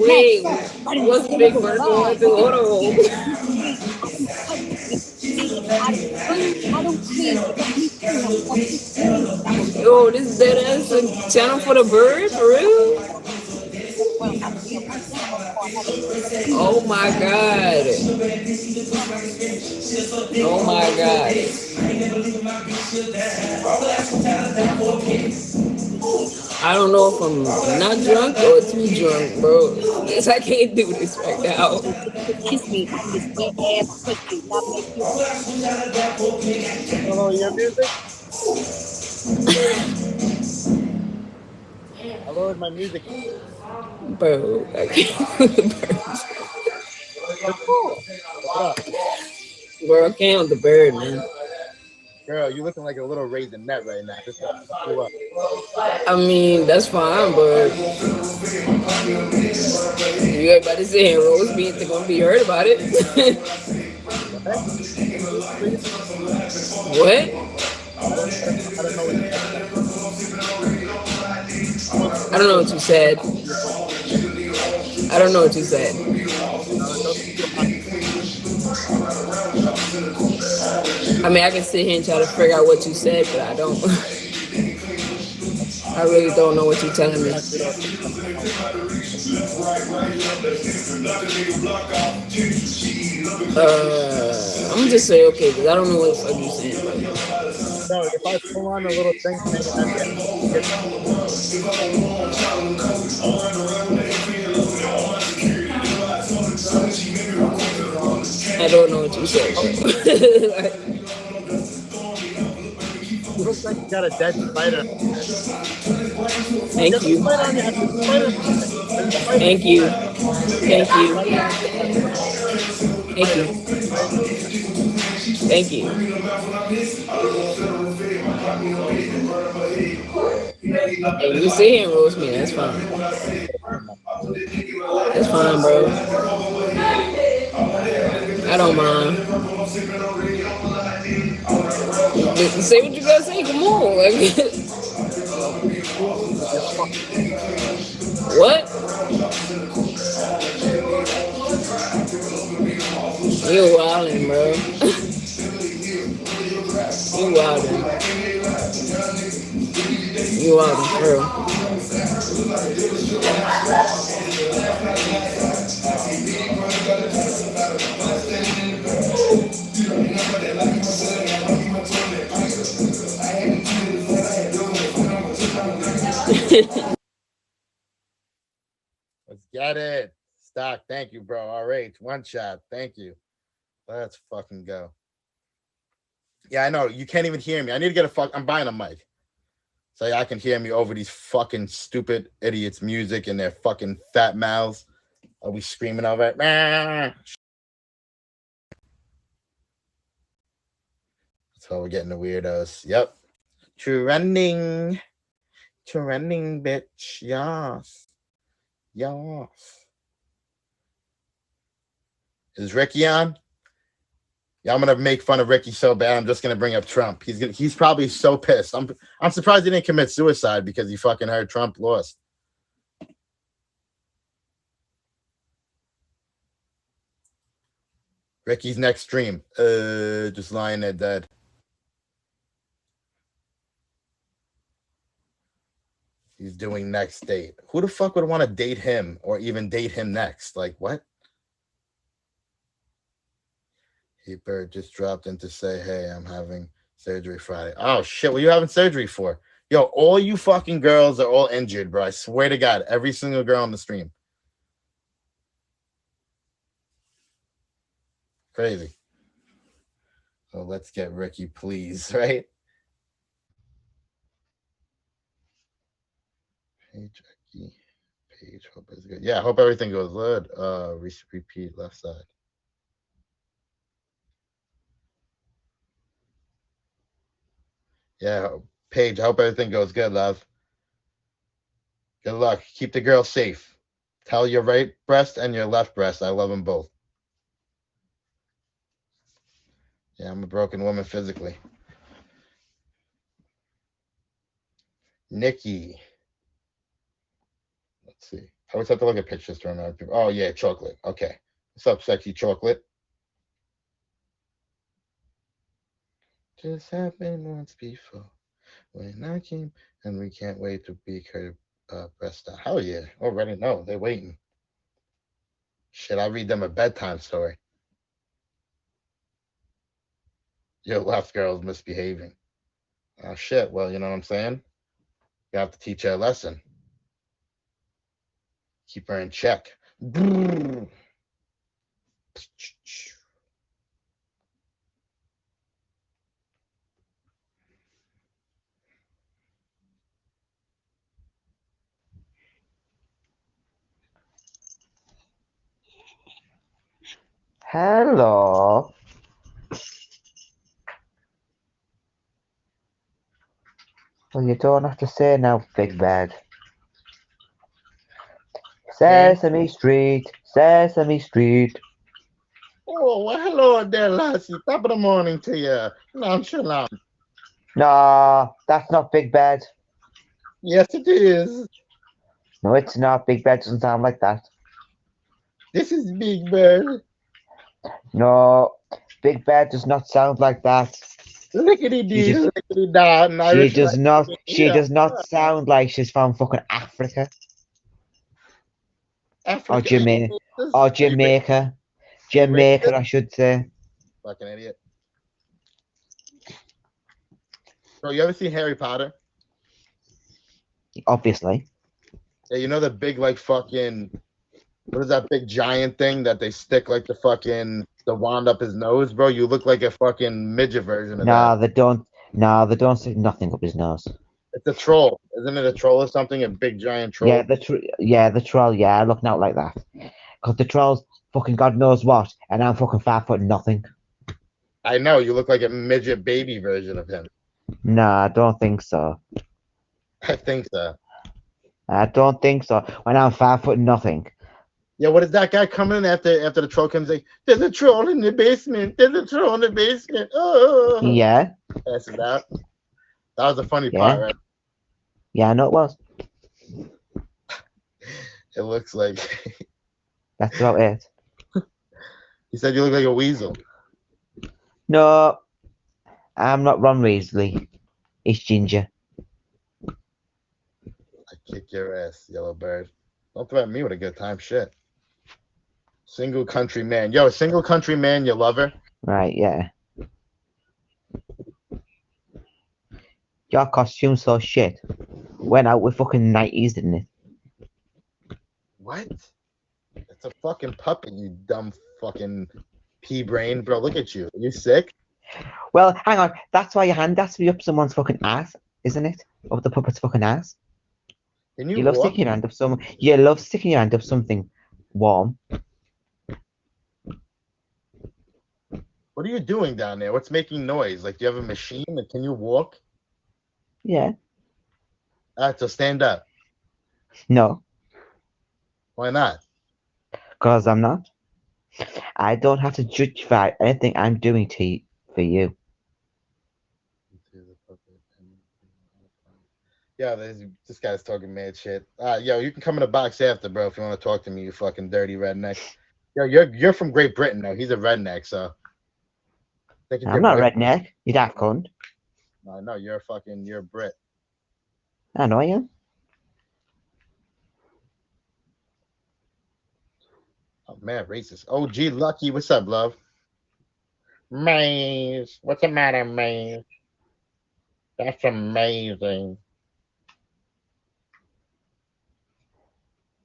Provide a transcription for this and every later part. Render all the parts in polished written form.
Wait, what's Big Bird going through? Hold on. Yo, this dead ass a channel for the bird, for real? Oh my god. Oh my god. I don't know if I'm not drunk or too drunk, bro. Yes, I can't do this right now. Hello, your music? I lowered my music. Bro, I can't with the birds. What up? Bro, I can't with the bird, man. Girl, you looking like a little raisinette right now. Just to fuck you up. I mean, that's fine, but you everybody sit here and roast me, they're gonna be heard about it. What? Please? What? I don't know what you said. I don't know what you said. I don't know what you said. I mean, I can sit here and try to figure out what you said, but I don't. I really don't know what you're telling me. I'm gonna just say okay, because I don't know what the fuck you're saying. No, if I pull on a little thing hanging at the end, I don't know what you said. Like, you look like you got a dead spider. thank you. Spider on your head. Spider. Thank you. Thank you. Thank you. Thank you. Hey, you sit here and roast me. That's fine. That's fine, bro. I don't mind. Say what you gotta say. Come on. Like, what? You wildin', bro. You wildin'. You wildin', bro. Let's get it. Stock. Thank you, bro. RH. One shot. Thank you. Let's fucking go. Yeah, I know. You can't even hear me. I need to get a fuck. I'm buying a mic. So I can hear me over these fucking stupid idiots' music and their fucking fat mouths. Are we screaming over it? So we're getting the weirdos. Yep. Trending. Trending, bitch. Yes. Yes. Is Ricky on? Yeah, I'm gonna make fun of Ricky so bad. I'm just gonna bring up Trump. He's probably so pissed. I'm surprised he didn't commit suicide because he fucking heard Trump lost. Ricky's next stream. Just lying there dead. He's doing next date. Who the fuck would want to date him or even date him next? Like what? Bird just dropped in to say, hey, I'm having surgery Friday. Oh shit, what are you having surgery for? Yo, all you fucking girls are all injured, bro. I swear to God, every single girl on the stream. Crazy. So let's get Ricky, please, right? Page, hope it's good. Yeah, hope everything goes good. Repeat left side. Yeah, Paige, I hope everything goes good, love. Good luck. Keep the girl safe. Tell your right breast and your left breast I love them both. Yeah, I'm a broken woman physically. Nikki. Let's see. I always have to look at pictures to remember people. Oh yeah, chocolate. Okay. What's up, sexy chocolate? Just happened once before when I came, and we can't wait to be her breast out. Hell yeah. Already know. They're waiting. Should I read them a bedtime story? Your left girl's misbehaving. Oh shit. Well, you know what I'm saying? You have to teach her a lesson. Keep her in check. Brrr. Hello. Well, you don't have to say now, Big Bad. Okay. Sesame Street, Sesame Street. Oh, well, hello there, lassie. Top of the morning to you. Nonchalant. No, that's not Big Bad. Yes, it is. No, it's not. Big Bad doesn't sound like that. This is Big Bird. No, Big Bad does not sound like that. Lickety She dee, just, lickety da, an she Irish does not, lickety. she Yeah. does not sound like she's from fucking Africa or Africa. Are you Jamaica racist? or Are you, Jamaica, are you racist? Jamaica, I should say. Fucking idiot. Bro, you ever seen Harry Potter? Obviously. Yeah, you know the big, like, fucking, what is that big giant thing that they stick, like, the wand up his nose, bro? You look like a fucking midget version of that. No, they don't. No, they don't stick nothing up his nose. It's a troll. Isn't it a troll or something? A big giant troll? The troll. Yeah, looking out like that. Because the troll's fucking God knows what, and I'm fucking 5 foot nothing. I know, you look like a midget baby version of him. No, I don't think so. I think so. I don't think so. When I'm 5 foot nothing. Yeah, what is that guy coming in after the troll comes like, there's a troll in the basement. There's a troll in the basement. Oh, Yeah, passes out. That was the funny yeah, part, right? yeah. I know it was. It looks like That's about it. he said you look like a weasel. No, I'm not Ron Weasley. It's Ginger. I kick your ass, yellow bird. Don't threaten me with a good time. Shit. Single country man. Yo, single country man, you love her? Right, yeah. Your costume's so shit. Went out with fucking 90s, didn't it? What? It's a fucking puppet, you dumb fucking pea brain. Bro, look at you. Are you sick? Well, hang on. That's why your hand has to be up someone's fucking ass, isn't it? Up the puppet's fucking ass. Can You you love walk? sticking your hand up some. You love sticking your hand up something warm. What are you doing down there? What's making noise? Like, do you have a machine? And can you walk? Yeah. All right, so stand up. No, Why not? because I'm not. I don't have to justify anything I'm doing for you. Yeah, this guy's talking mad shit. Yo, you can come in the box after, bro, if you want to talk to me, you fucking dirty redneck. Yo, you're from Great Britain, though. He's a redneck, so. Think it's I'm your not a Brit. redneck. You daft cunt. No, you're a Brit. I know I am. Oh man, racist. Oh, gee, Lucky, what's up, love? Maze, what's the matter, Maze? That's amazing.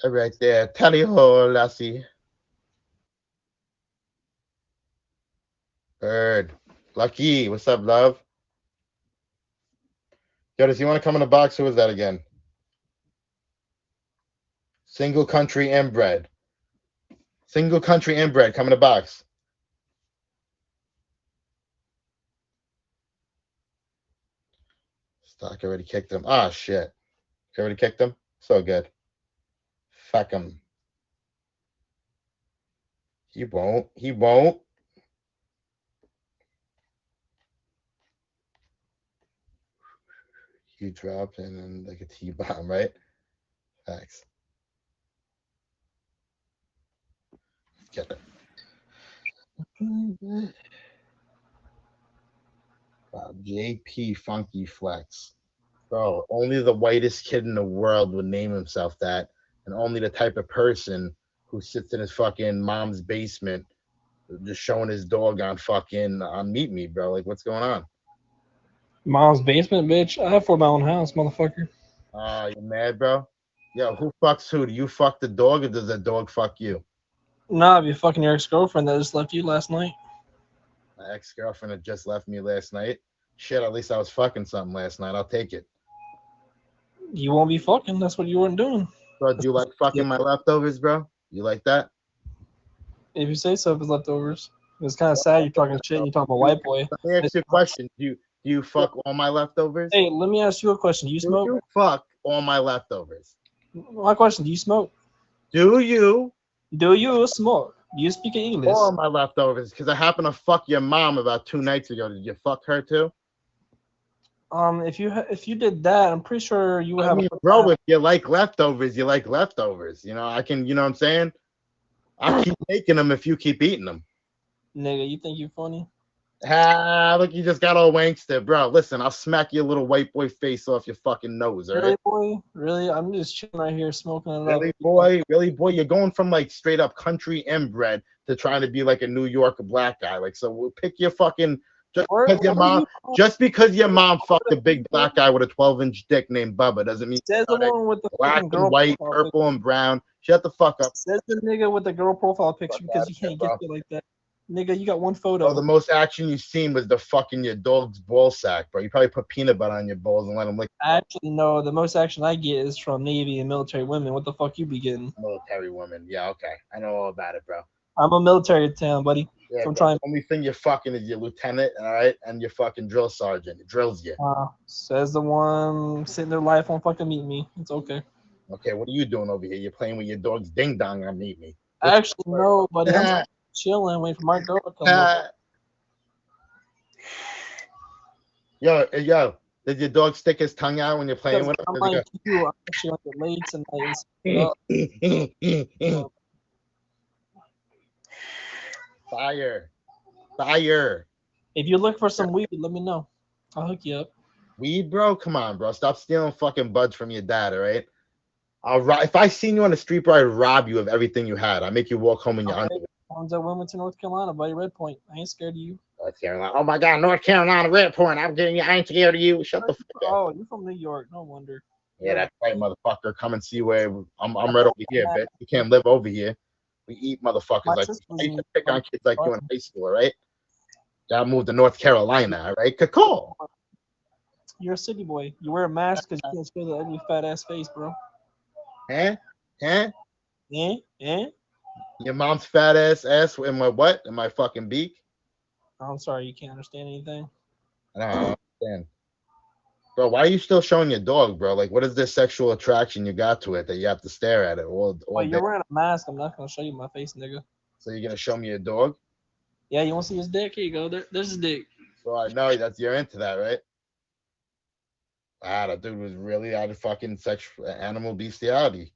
Right there, tally ho, lassie. Bird, Lucky, what's up, love? Yo, does he want to come in the box? Who is that again? Single country inbred. Single country inbred, come in the box. Stock already kicked him. Ah, shit. You already kicked him? So good. Fuck him. He won't. He won't. He dropped and then like a T-bomb, right? Facts. kidding. JP Funky Flex. Bro, only the whitest kid in the world would name himself that, and only the type of person who sits in his fucking mom's basement just showing his dog on Meet Me, bro. Like, what's going on? Mom's basement, bitch. I have 4 my own house, motherfucker. You mad, bro? Yo, who fucks who? Do you fuck the dog or does the dog fuck you? Nah, I'd be fucking your ex-girlfriend that just left you last night. My ex-girlfriend had just left me last night. Shit, at least I was fucking something last night. I'll take it. You won't be fucking. That's what you weren't doing. Bro, do you like fucking my leftovers, bro? You like that? If you say so, if it's leftovers. It's kind of sad you're talking shit and you're talking about white boy. Let me ask you a question. Do you fuck all my leftovers? Hey, let me ask you a question. Do you smoke? Do you fuck all my leftovers? My question, do you smoke? Do you? Do you smoke? Do you speak English? All my leftovers, because I happened to fuck your mom about 2 nights ago. Did you fuck her too? If you did that, I'm pretty sure you would have. Bro, if you like leftovers, you like leftovers. You know, I can. You know what I'm saying? I keep making them if you keep eating them. Nigga, you think you funny? Look, you just got all wankster, bro. Listen, I'll smack your little white boy face off your fucking nose, all right? Really, boy? Really? I'm just chilling right here smoking it up. Really, boy? You're going from like straight up country inbred to trying to be like a New York black guy. Like, so we'll pick your fucking just because your mom fucked a big black guy with a 12-inch dick named Bubba doesn't mean says the one with the black and white, purple and brown. Shut the fuck up. Says the nigga with the girl profile picture because you can't get it like that. Nigga, you got one photo. Oh, the most action you've seen was the fucking your dog's ball sack, bro. You probably put peanut butter on your balls and let him lick. Actually, no. The most action I get is from Navy and military women. What the fuck you be getting? Military women. Yeah, okay. I know all about it, bro. I'm a military town, buddy. Yeah, so I'm trying. The only thing you're fucking is your lieutenant, all right, and your fucking drill sergeant. It drills you. Says the one sitting their life on fucking Meet Me. It's okay. Okay, what are you doing over here? You're playing with your dog's ding dong on Meet Me. Actually, no, buddy. I'm chilling, waiting for my girl to come over. Yo, did your dog stick his tongue out when you're playing with him? I'm like you. I'm actually like the late tonight. Fire. If you look for some weed, let me know. I'll hook you up. Weed, bro? Come on, bro. Stop stealing fucking buds from your dad, all right? If I seen you on the street, bro, I'd rob you of everything you had. I'd make you walk home in your underwear. One's at Wilmington, North Carolina, buddy. Red Point. I ain't scared of you. North Carolina. Oh my God, North Carolina, Red Point. I ain't scared of you. Shut the fuck up. Oh, you're from New York. No wonder. Yeah, that's right, motherfucker. Come and see where I'm right over here, bitch. You can't live over here. We eat motherfuckers like I used to pick on kids like you in high school, all right? Gotta move to North Carolina, all right? Cool. You're a city boy. You wear a mask because you can't show the ugly fat ass face, bro. Huh? Eh? Your mom's fat ass in my what? In my fucking beak? I'm sorry, you can't understand anything. I don't understand. Bro, why are you still showing your dog, bro? Like, what is this sexual attraction you got to it that you have to stare at it all Wait, day? you're wearing a mask. I'm not going to show you my face, nigga. So you're going to show me your dog? Yeah, you want to see his dick? Here you go. There's his dick. Bro, I know you're into that, right? That dude was really out of fucking sexual animal bestiality.